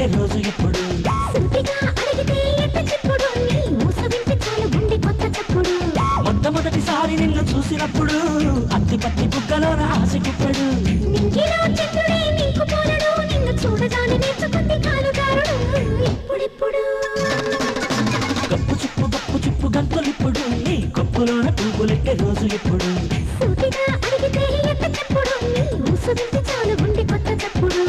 పువ్వులెట్టే రోజు ఎప్పుడు మొట్టమొదటిసారి నిన్ను చూసినప్పుడు అత్తి పత్తి బుగ్గలోన ఆశ కుప్పడు గప్పు చుప్పు గంతులిప్పుడు నీ కొప్పులోన పువ్వులెట్టే రోజు ఎప్పుడు అడిగితే ఎత్త చెప్పుడు నీ మూసు వింటే చాలు గుండె కొత్త చప్పుడు